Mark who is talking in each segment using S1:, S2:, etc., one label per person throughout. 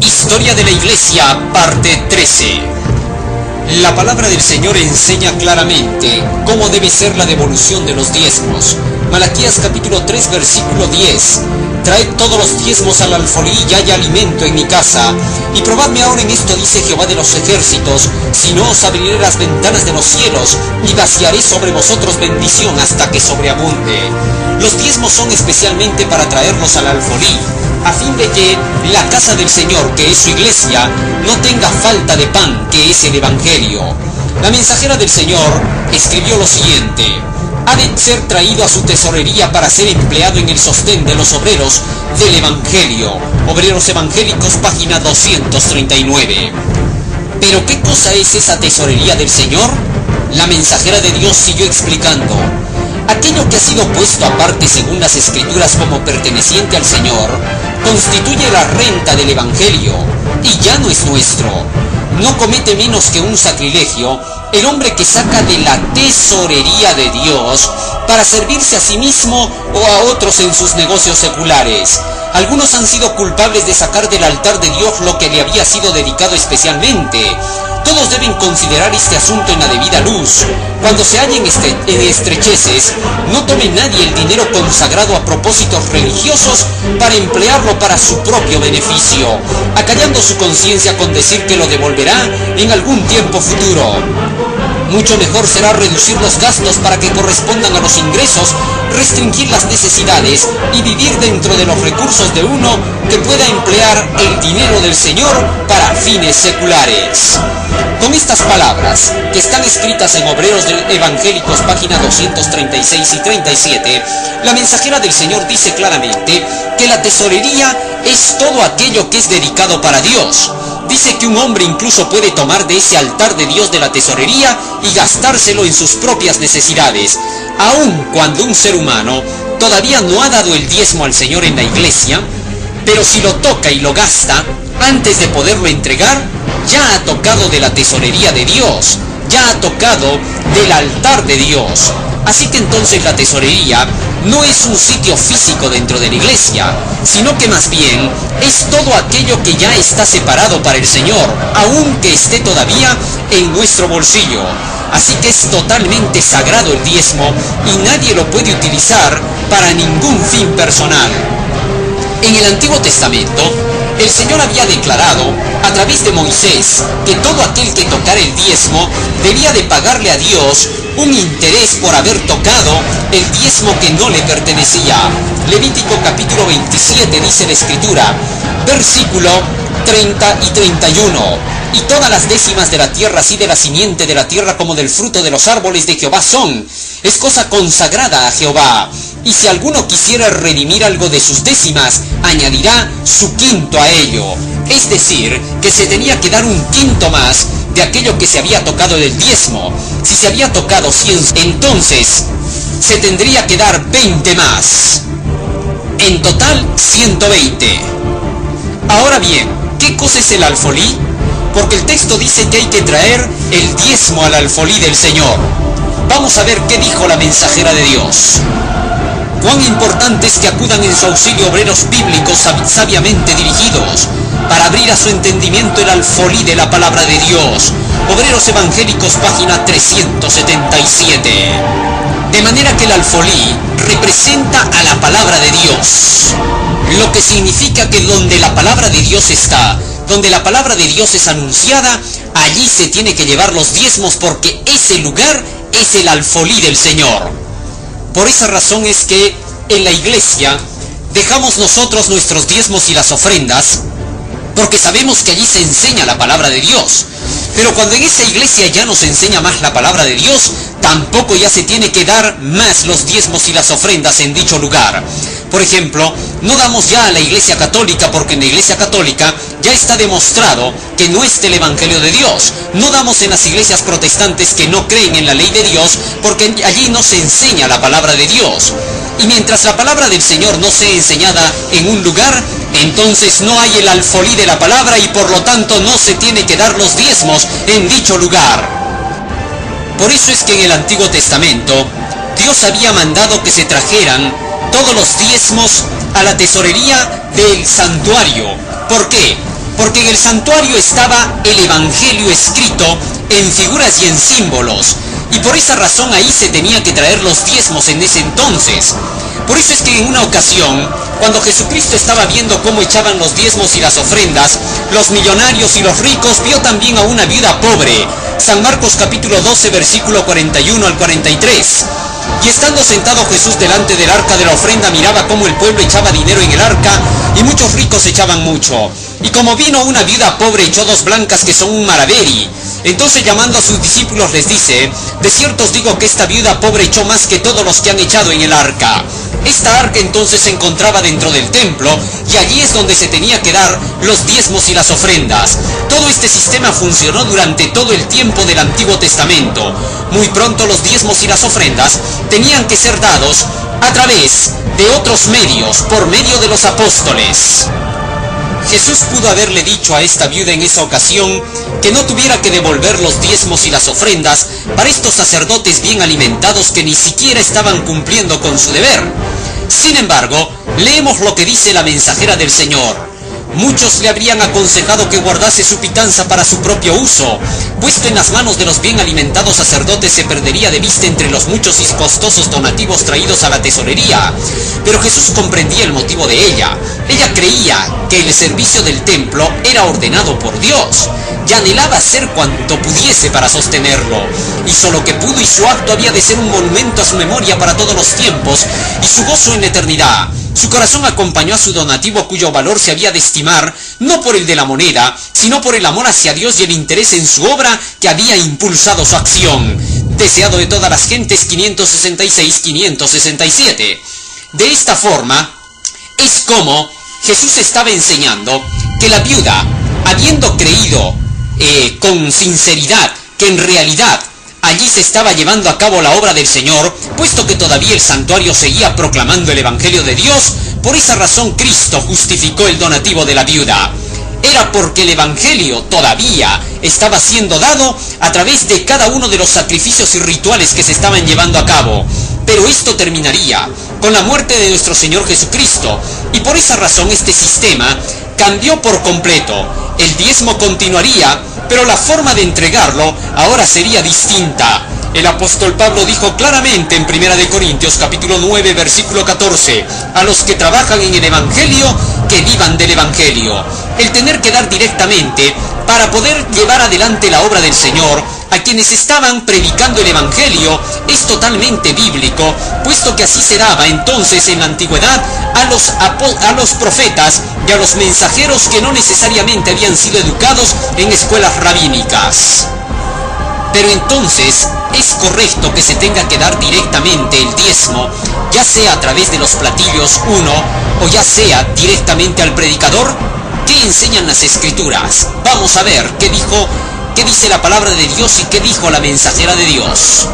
S1: Historia de la Iglesia, parte 13. La palabra del Señor enseña claramente cómo debe ser la devolución de los diezmos. Malaquías capítulo 3 versículo 10. Traed todos los diezmos al alfolí y haya alimento en mi casa. Y probadme ahora en esto, dice Jehová de los ejércitos, si no os abriré las ventanas de los cielos y vaciaré sobre vosotros bendición hasta que sobreabunde. Los diezmos son especialmente para traerlos al alfolí, a fin de que la casa del Señor, que es su iglesia, no tenga falta de pan, que es el Evangelio. La mensajera del Señor escribió lo siguiente: ha de ser traído a su tesorería para ser empleado en el sostén de los obreros del Evangelio. Obreros Evangélicos, página 239. ¿Pero qué cosa es esa tesorería del Señor? La mensajera de Dios siguió explicando: aquello que ha sido puesto aparte según las Escrituras como perteneciente al Señor, constituye la renta del Evangelio, y ya no es nuestro. No comete menos que un sacrilegio el hombre que saca de la tesorería de Dios para servirse a sí mismo o a otros en sus negocios seculares. Algunos han sido culpables de sacar del altar de Dios lo que le había sido dedicado especialmente. Todos deben considerar este asunto en la debida luz. Cuando se hallen en estrecheces, no tome nadie el dinero consagrado a propósitos religiosos para emplearlo para su propio beneficio, acallando su conciencia con decir que lo devolverá en algún tiempo futuro. Mucho mejor será reducir los gastos para que correspondan a los ingresos, restringir las necesidades y vivir dentro de los recursos de uno que pueda emplear el dinero del Señor para fines seculares. Con estas palabras, que están escritas en Obreros Evangélicos, página 236 y 37, la mensajera del Señor dice claramente que la tesorería es todo aquello que es dedicado para Dios. Dice que un hombre incluso puede tomar de ese altar de Dios de la tesorería y gastárselo en sus propias necesidades, aun cuando un ser humano todavía no ha dado el diezmo al Señor en la iglesia, pero si lo toca y lo gasta, antes de poderlo entregar, ya ha tocado de la tesorería de Dios, ya ha tocado del altar de Dios. Así que entonces la tesorería no es un sitio físico dentro de la iglesia, sino que más bien es todo aquello que ya está separado para el Señor, aunque esté todavía en nuestro bolsillo. Así que es totalmente sagrado el diezmo y nadie lo puede utilizar para ningún fin personal. En el Antiguo Testamento, el Señor había declarado a través de Moisés que todo aquel que tocara el diezmo debía de pagarle a Dios un interés por haber tocado el diezmo que no le pertenecía. Levítico capítulo 27 dice la Escritura, versículo 30 y 31. Y todas las décimas de la tierra, así de la simiente de la tierra como del fruto de los árboles de Jehová son. Es cosa consagrada a Jehová. Y si alguno quisiera redimir algo de sus décimas, añadirá su quinto a ello. Es decir, que se tenía que dar un quinto más de aquello que se había tocado del diezmo. Si se había tocado 100, entonces se tendría que dar 20 más. En total, 120. Ahora bien, ¿qué cosa es el alfolí? Porque el texto dice que hay que traer el diezmo al alfolí del Señor. Vamos a ver qué dijo la mensajera de Dios. Cuán importante es que acudan en su auxilio obreros bíblicos sabiamente dirigidos, para abrir a su entendimiento el alfolí de la palabra de Dios. Obreros Evangélicos, página 377. De manera que el alfolí representa a la palabra de Dios, lo que significa que donde la palabra de Dios está, donde la palabra de Dios es anunciada, allí se tiene que llevar los diezmos, porque ese lugar es el alfolí del Señor. Por esa razón es que en la iglesia dejamos nosotros nuestros diezmos y las ofrendas, porque sabemos que allí se enseña la palabra de Dios. Pero cuando en esa iglesia ya no se enseña más la palabra de Dios, tampoco ya se tiene que dar más los diezmos y las ofrendas en dicho lugar. Por ejemplo, no damos ya a la iglesia católica porque en la iglesia católica ya está demostrado que no es el Evangelio de Dios. No damos en las iglesias protestantes que no creen en la ley de Dios porque allí no se enseña la palabra de Dios. Y mientras la palabra del Señor no sea enseñada en un lugar, entonces no hay el alfolí de la palabra y por lo tanto no se tiene que dar los diezmos en dicho lugar. Por eso es que en el Antiguo Testamento Dios había mandado que se trajeran todos los diezmos a la tesorería del santuario. ¿Por qué? porque en el santuario estaba el Evangelio escrito en figuras y en símbolos, y por esa razón ahí se tenía que traer los diezmos en ese entonces. Por eso es que en una ocasión, cuando Jesucristo estaba viendo cómo echaban los diezmos y las ofrendas, los millonarios y los ricos, vio también a una viuda pobre. San Marcos capítulo 12, versículo 41 al 43. Y estando sentado Jesús delante del arca de la ofrenda, miraba cómo el pueblo echaba dinero en el arca, y muchos ricos echaban mucho. Y como vino una viuda pobre, echó 2 blancas que son un maravedi. Entonces llamando a sus discípulos les dice: de cierto os digo que esta viuda pobre echó más que todos los que han echado en el arca. Esta arca entonces se encontraba dentro del templo, y allí es donde se tenía que dar los diezmos y las ofrendas. Todo este sistema funcionó durante todo el tiempo del Antiguo Testamento. Muy pronto los diezmos y las ofrendas tenían que ser dados a través de otros medios, por medio de los apóstoles. Jesús pudo haberle dicho a esta viuda en esa ocasión que no tuviera que devolver los diezmos y las ofrendas para estos sacerdotes bien alimentados que ni siquiera estaban cumpliendo con su deber. Sin embargo, leemos lo que dice la mensajera del Señor. Muchos le habrían aconsejado que guardase su pitanza para su propio uso. Puesto en las manos de los bien alimentados sacerdotes se perdería de vista entre los muchos y costosos donativos traídos a la tesorería. Pero Jesús comprendía el motivo de ella. Ella creía que el servicio del templo era ordenado por Dios, y anhelaba hacer cuanto pudiese para sostenerlo. Hizo lo que pudo, y su acto había de ser un monumento a su memoria para todos los tiempos, y su gozo en la eternidad. Su corazón acompañó a su donativo, cuyo valor se había de estimar no por el de la moneda, sino por el amor hacia Dios y el interés en su obra que había impulsado su acción. Deseado de todas las gentes, 566-567. De esta forma, es como Jesús estaba enseñando que la viuda, habiendo creído con sinceridad que en realidad allí se estaba llevando a cabo la obra del Señor, puesto que todavía el santuario seguía proclamando el Evangelio de Dios, por esa razón Cristo justificó el donativo de la viuda. Era porque el Evangelio todavía estaba siendo dado a través de cada uno de los sacrificios y rituales que se estaban llevando a cabo. Pero esto terminaría con la muerte de nuestro Señor Jesucristo, y por esa razón este sistema cambió por completo. El diezmo continuaría, pero la forma de entregarlo ahora sería distinta. El apóstol Pablo dijo claramente en 1 Corintios capítulo 9 versículo 14: a los que trabajan en el Evangelio, que vivan del Evangelio. El tener que dar directamente para poder llevar adelante la obra del Señor a quienes estaban predicando el Evangelio es totalmente bíblico, puesto que así se daba entonces en la antigüedad a los profetas y a los mensajeros que no necesariamente habían sido educados en escuelas rabínicas. Pero entonces es correcto que se tenga que dar directamente el diezmo, ya sea a través de los platillos o ya sea directamente al predicador. ¿Qué enseñan las Escrituras? Vamos a ver qué dice la palabra de Dios y qué dijo la mensajera de Dios.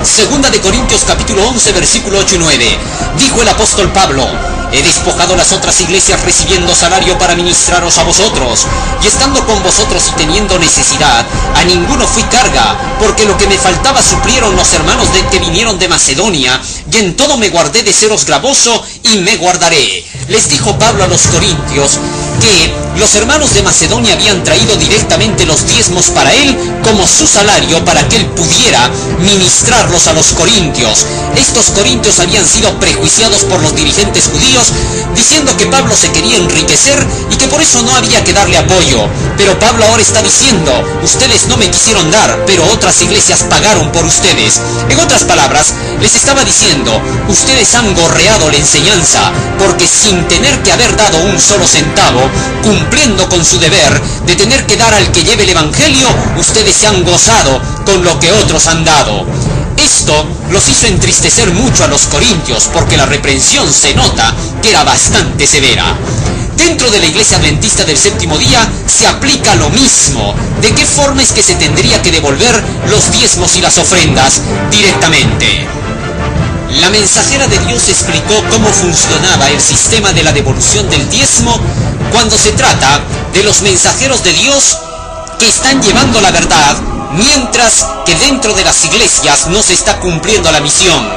S1: Segunda de Corintios capítulo 11 versículo 8 y 9. Dijo el apóstol Pablo: he despojado las otras iglesias recibiendo salario para ministraros a vosotros, y estando con vosotros y teniendo necesidad, a ninguno fui carga, porque lo que me faltaba suplieron los hermanos que vinieron de Macedonia, y en todo me guardé de seros gravoso, y me guardaré. Les dijo Pablo a los corintios que los hermanos de Macedonia habían traído directamente los diezmos para él como su salario para que él pudiera ministrarlos a los corintios. Estos corintios habían sido prejuiciados por los dirigentes judíos, diciendo que Pablo se quería enriquecer y que por eso no había que darle apoyo. Pero Pablo ahora está diciendo: ustedes no me quisieron dar, pero otras iglesias pagaron por ustedes. En otras palabras, les estaba diciendo: ustedes han gorreado la enseñanza, porque sin tener que haber dado un solo centavo, cumpliendo con su deber de tener que dar al que lleve el Evangelio, ustedes se han gozado con lo que otros han dado. Esto los hizo entristecer mucho a los corintios, porque la reprensión se nota que era bastante severa. Dentro de la Iglesia Adventista del Séptimo Día se aplica lo mismo. ¿De qué forma es que se tendría que devolver los diezmos y las ofrendas? Directamente. La mensajera de Dios explicó cómo funcionaba el sistema de la devolución del diezmo cuando se trata de los mensajeros de Dios que están llevando la verdad, mientras que dentro de las iglesias no se está cumpliendo la misión.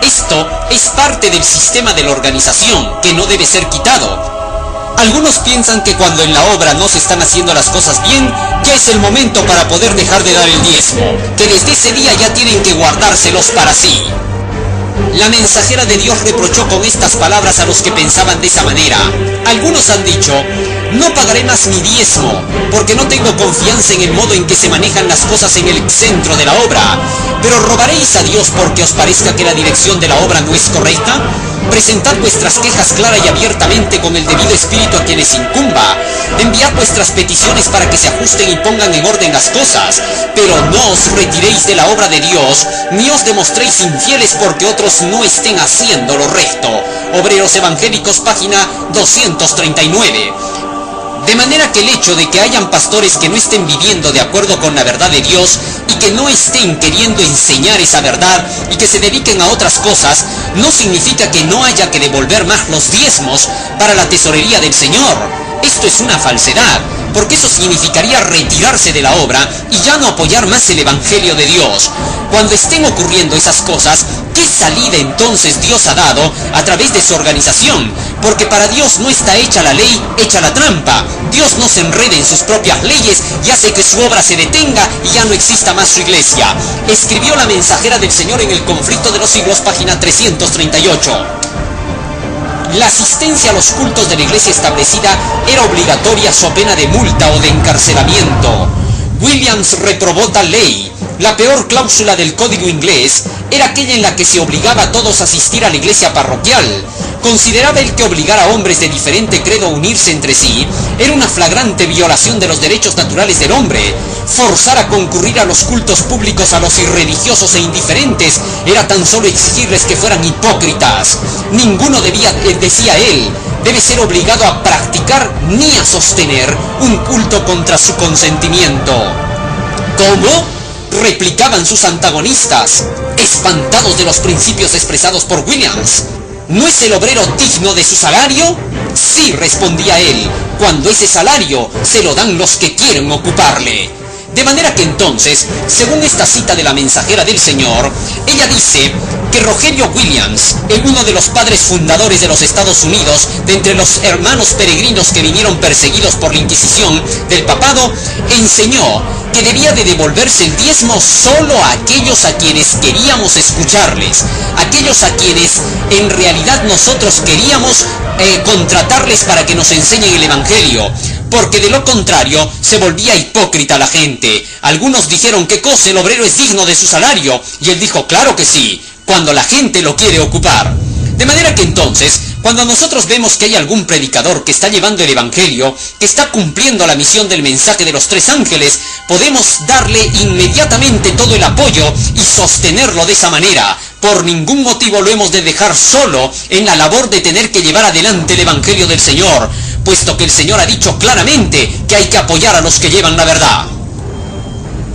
S1: Esto es parte del sistema de la organización que no debe ser quitado. Algunos piensan que cuando en la obra no se están haciendo las cosas bien, ya es el momento para poder dejar de dar el diezmo, que desde ese día ya tienen que guardárselos para sí. La mensajera de Dios reprochó con estas palabras a los que pensaban de esa manera. Algunos han dicho: no pagaré más mi diezmo, porque no tengo confianza en el modo en que se manejan las cosas en el centro de la obra. Pero ¿robaréis a Dios porque os parezca que la dirección de la obra no es correcta? Presentad vuestras quejas clara y abiertamente con el debido espíritu a quienes incumba. Enviad vuestras peticiones para que se ajusten y pongan en orden las cosas. Pero no os retiréis de la obra de Dios, ni os demostréis infieles porque otros no estén haciendo lo recto. Obreros Evangélicos, página 239. De manera que el hecho de que hayan pastores que no estén viviendo de acuerdo con la verdad de Dios y que no estén queriendo enseñar esa verdad y que se dediquen a otras cosas, no significa que no haya que devolver más los diezmos para la tesorería del Señor. Esto es una falsedad, porque eso significaría retirarse de la obra y ya no apoyar más el Evangelio de Dios. Cuando estén ocurriendo esas cosas, ¿qué salida entonces Dios ha dado a través de su organización? Porque para Dios no está hecha la ley, hecha la trampa. Dios no se enreda en sus propias leyes y hace que su obra se detenga y ya no exista más su iglesia. Escribió la mensajera del Señor en el Conflicto de los Siglos, página 338. La asistencia a los cultos de la iglesia establecida era obligatoria so pena de multa o de encarcelamiento. Williams reprobó tal ley. La peor cláusula del código inglés era aquella en la que se obligaba a todos a asistir a la iglesia parroquial. Consideraba él que obligar a hombres de diferente credo a unirse entre sí era una flagrante violación de los derechos naturales del hombre. Forzar a concurrir a los cultos públicos a los irreligiosos e indiferentes era tan solo exigirles que fueran hipócritas. Ninguno debía, decía él, debe ser obligado a practicar ni a sostener un culto contra su consentimiento. ¿Cómo?, replicaban sus antagonistas, espantados de los principios expresados por Williams. ¿No es el obrero digno de su salario? Sí, respondía él, cuando ese salario se lo dan los que quieren ocuparle. De manera que entonces, según esta cita de la mensajera del Señor, ella dice que Rogelio Williams, uno de los padres fundadores de los Estados Unidos, de entre los hermanos peregrinos que vinieron perseguidos por la Inquisición del papado, enseñó que debía de devolverse el diezmo solo a aquellos a quienes queríamos escucharles, aquellos a quienes en realidad nosotros queríamos contratarles para que nos enseñen el Evangelio, porque de lo contrario se volvía hipócrita la gente. Algunos dijeron: ¿qué cosa? El obrero es digno de su salario. Y él dijo: claro que sí, cuando la gente lo quiere ocupar. De manera que entonces, cuando nosotros vemos que hay algún predicador que está llevando el Evangelio, que está cumpliendo la misión del mensaje de los 3 ángeles, podemos darle inmediatamente todo el apoyo y sostenerlo de esa manera. Por ningún motivo lo hemos de dejar solo en la labor de tener que llevar adelante el Evangelio del Señor, puesto que el Señor ha dicho claramente que hay que apoyar a los que llevan la verdad.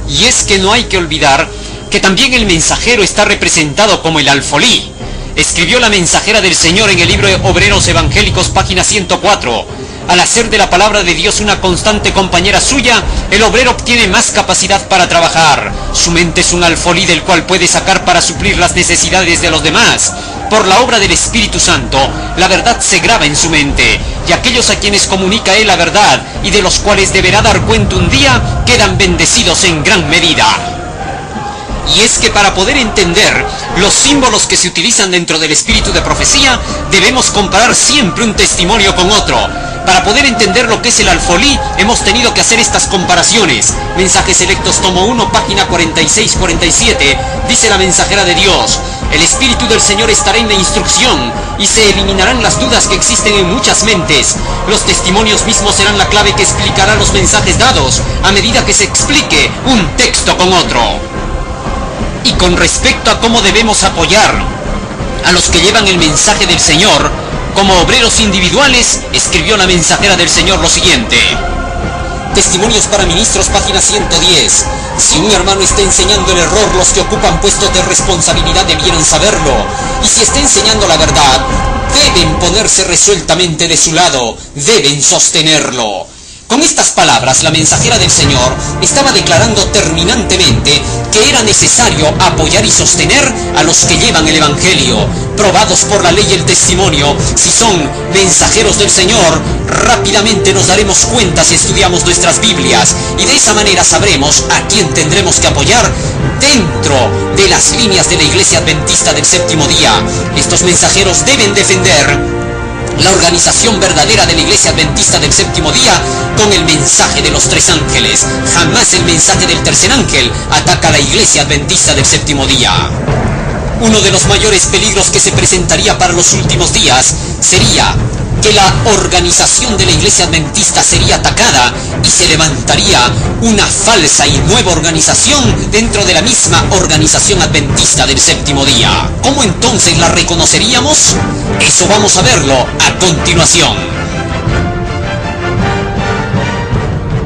S1: Y es que no hay que olvidar que también el mensajero está representado como el alfolí. Escribió la mensajera del Señor en el libro de Obreros Evangélicos, página 104. Al hacer de la palabra de Dios una constante compañera suya, el obrero obtiene más capacidad para trabajar. Su mente es un alfolí del cual puede sacar para suplir las necesidades de los demás. Por la obra del Espíritu Santo, la verdad se graba en su mente, y aquellos a quienes comunica él la verdad, y de los cuales deberá dar cuenta un día, quedan bendecidos en gran medida. Y es que para poder entender los símbolos que se utilizan dentro del espíritu de profecía, debemos comparar siempre un testimonio con otro. Para poder entender lo que es el alfolí, hemos tenido que hacer estas comparaciones. Mensajes Selectos, tomo 1, página 46-47, dice la mensajera de Dios: el Espíritu del Señor estará en la instrucción, y se eliminarán las dudas que existen en muchas mentes. Los testimonios mismos serán la clave que explicará los mensajes dados, a medida que se explique un texto con otro. Y con respecto a cómo debemos apoyar a los que llevan el mensaje del Señor, como obreros individuales, escribió la mensajera del Señor lo siguiente. Testimonios para Ministros, página 110. Si un hermano está enseñando el error, los que ocupan puestos de responsabilidad debieran saberlo. Y si está enseñando la verdad, deben ponerse resueltamente de su lado, deben sostenerlo. Con estas palabras, la mensajera del Señor estaba declarando terminantemente que era necesario apoyar y sostener a los que llevan el Evangelio, probados por la ley y el testimonio. Si son mensajeros del Señor, rápidamente nos daremos cuenta si estudiamos nuestras Biblias, y de esa manera sabremos a quién tendremos que apoyar dentro de las líneas de la Iglesia Adventista del Séptimo Día. Estos mensajeros deben defender la organización verdadera de la Iglesia Adventista del Séptimo Día con el mensaje de los tres ángeles. Jamás el mensaje del tercer ángel ataca a la Iglesia Adventista del Séptimo Día. Uno de los mayores peligros que se presentaría para los últimos días sería que la organización de la Iglesia Adventista sería atacada y se levantaría una falsa y nueva organización dentro de la misma organización adventista del Séptimo Día. ¿Cómo entonces la reconoceríamos? Eso vamos a verlo a continuación.